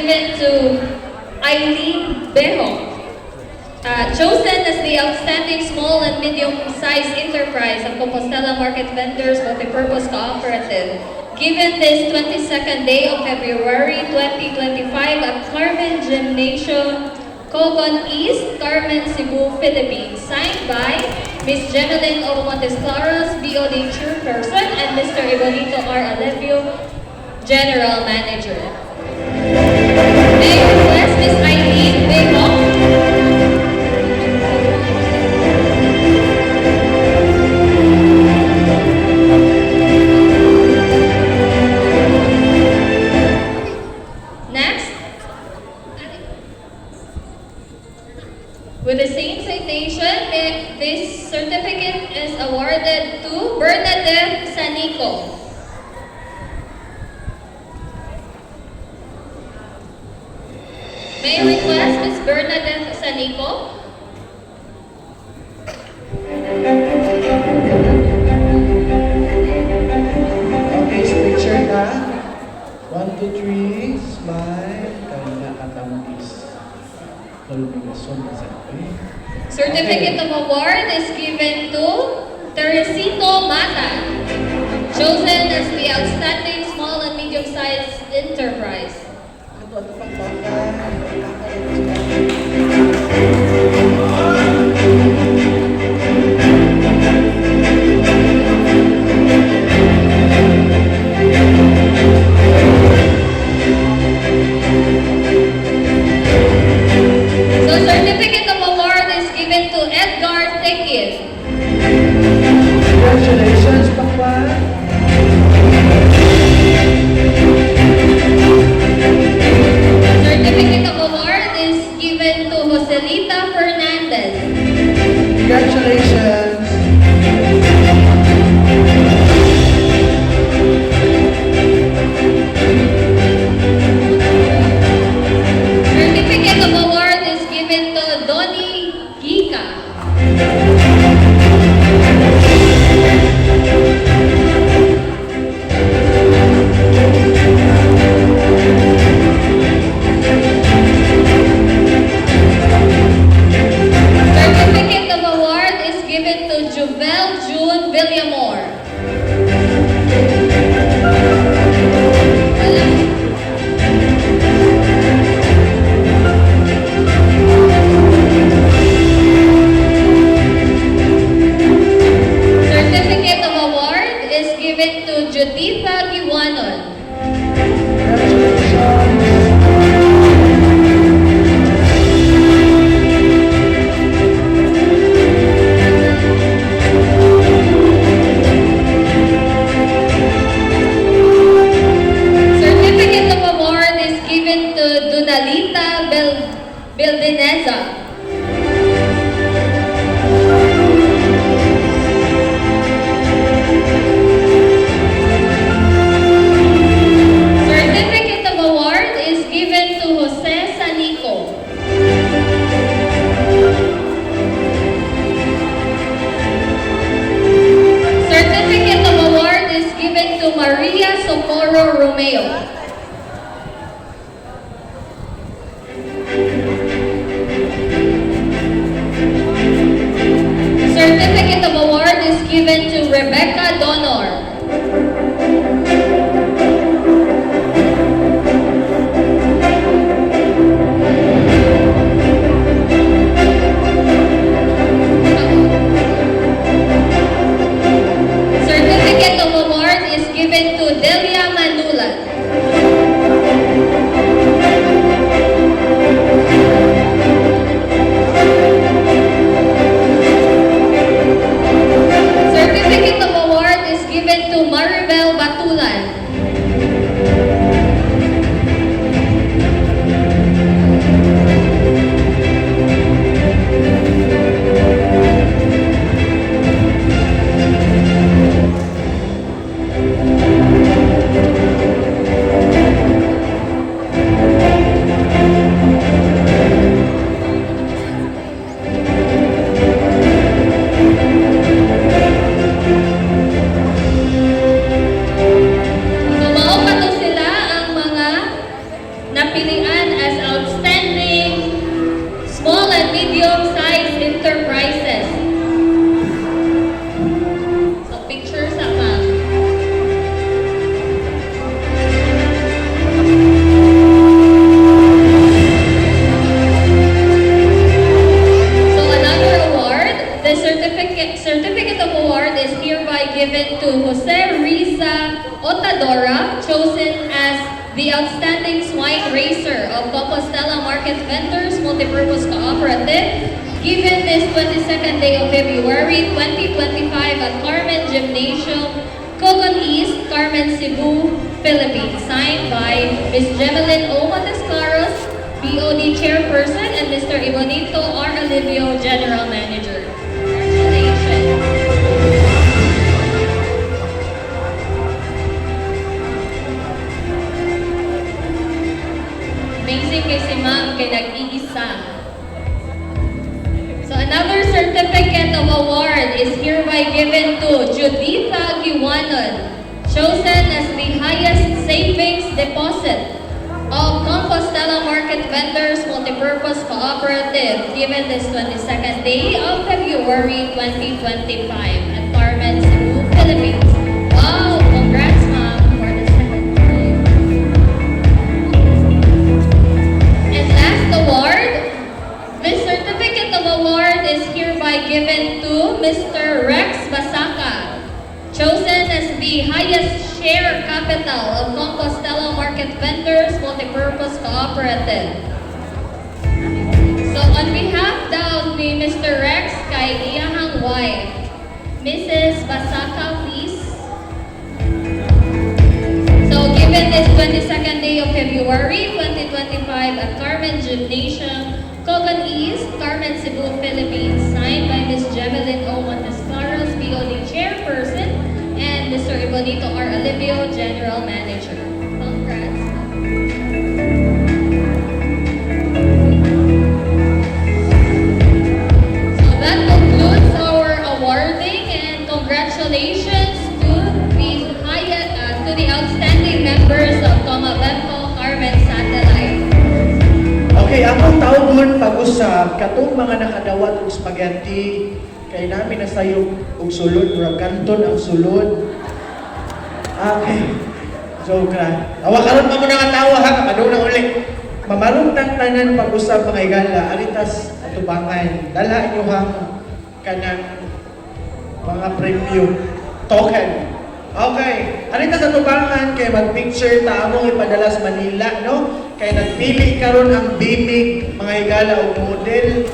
given to Eileen Beho. Chosen as the Outstanding Small and Medium-Sized Enterprise of Compostela Market Vendors Multipurpose Cooperative, given this 22nd day of February 2025 at Carmen Gymnasium, Cogon East, Carmen, Cebu, Philippines. Signed by Ms. Gemeline O. Montesclaros, BOD Chairperson, and Mr. Ibolito R. Alevio, General Manager. May I request Ms. Eileen Beho? With the same citation, this certificate is awarded to Bernadette Sanico. May I request Ms. Bernadette Sanico? Okay, picture na. 1, 2, 3, smile. Kaya katamis. Certificate of award is given to Teresito Mata, chosen as the Outstanding Small and Medium-Sized Enterprise. So certificate of award is given to Edgar Tekid. Congratulations, Pakwan. Certificate of award is given to Joselita Fernandez. Congratulations. Certificate of award is given to Donnie Gika. Certificate of award is given to Juvel June Villamor. Certificate of award is given to Juditha Giwanon. Certificate of award is given to Dunalita Beldineza. Certificate of award is given to Jose Sanico. Certificate of award is given to Maria Socorro Romeo. napilian as Outstanding Small and Medium-Sized Enterprises. So, picture sa ma'am. So, another award, the certificate of award is hereby given to Jose Riza Otadora, chosen as the Outstanding Swine Racer of Compostela Market Vendors Multipurpose Cooperative, given this 22nd day of February 2025 at Carmen Gymnasium, Cogon East, Carmen, Cebu, Philippines. Signed by Ms. Jemelyn O. Montescaros, BOD Chairperson, and Mr. Ibonito R. Alivio, General Manager. Congratulations. Amazing kay si ma'am kay nag-iisa. So another certificate of award is hereby given to Juditha Giwanon, chosen as the highest savings deposit of Compostela Market Vendors Multipurpose Cooperative, given this 22nd day of February 2025 at Carmen, Cebu, Philippines. Wow! Congrats, ma'am, for the second time. And last award, this certificate of award is hereby given to Mr. Rex Basaka, chosen as the highest share capital of Compostela Market Vendors Multipurpose Cooperative. So on behalf daw ni Mr. Rex kay iyahang wife, Mrs. Basaka, please. So given this 22nd day of February 2025 at Carmen Gymnasium, Cogon East, Carmen, Cebu, Philippines, signed by Ms. Jemelyn O. Montescaros, BOD Chairperson, and Mr. Ibonito R. Alivio, General Manager. Congrats. So that concludes our awarding, and congratulations to the outstanding members of Comabempo Carmen Satellite. Okay, akong tawgon pag-usap katong mga nakadawat og spaghetti kay namin nasayog og sulod, murag kanton ang sulod. Okay. Joke ra. Awa karon pa mo nakatawa ha, kadung na uli. Mamarong tanan pag-usap mga igala, alitas atubangan. Dala inyo hang kanang mga premium token. Okay, alitas atubangan kay mag-picture ta among ipadala sa Manila, no? Kay nagpili karon ang bimig mga igala og model.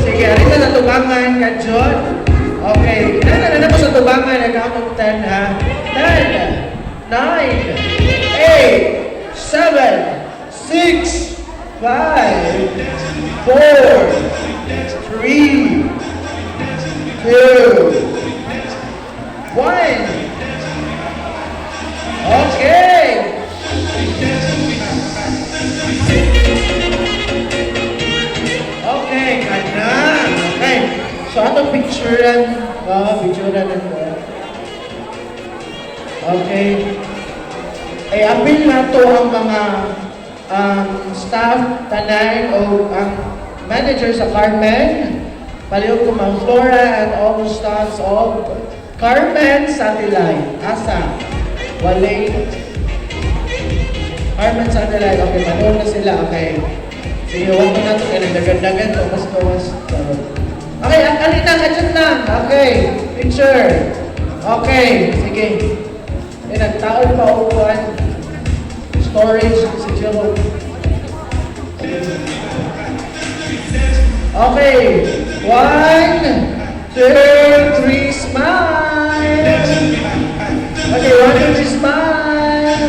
Sige, alitas atubangan ka John. Okay, na po sa tubangan, nag-count 10 ha. 10, 9, 8, 7, 6, 5, 4, 3, 2, 1. Okay. Okay, kana. Okay. So atong picturean, picturean ito. Okay. Ay apil na to ang mga staff tanan o ang manager sa Carmen. Palihog ko mga Flora and all the staffs of Carmen Satellite. Asa? Walay. Carmen Satellite. Okay, manood na sila. Okay. Sige, huwag mo natin kaya nagdagan-dagan. Tumas-tumas. Okay, alina, kachat lang. Okay, picture. Okay, sige. Nagtaon pa upuan. Storage, si Jero. Okay, 1, 2, 3, smile. Okay, 1, 2, 3, smile.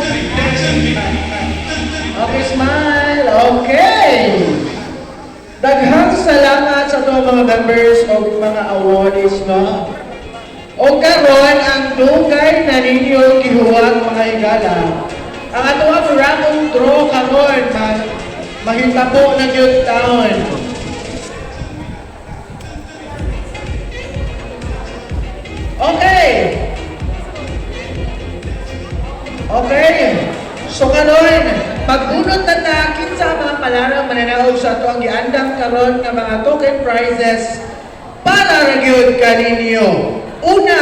Okay, smile. Okay. Daghang salamat sa mga members o mga awardees, no? O karon ang dugay na ninyo gihuwag mga higala. Ang atuang random draw karon mahitabo na gyud taon. Okay. Okay. So karon Magbunot na kinsa ang mga palarang mananaog sa ato ang giandang karon nga mga token prizes para ra gyud kaninyo. Una,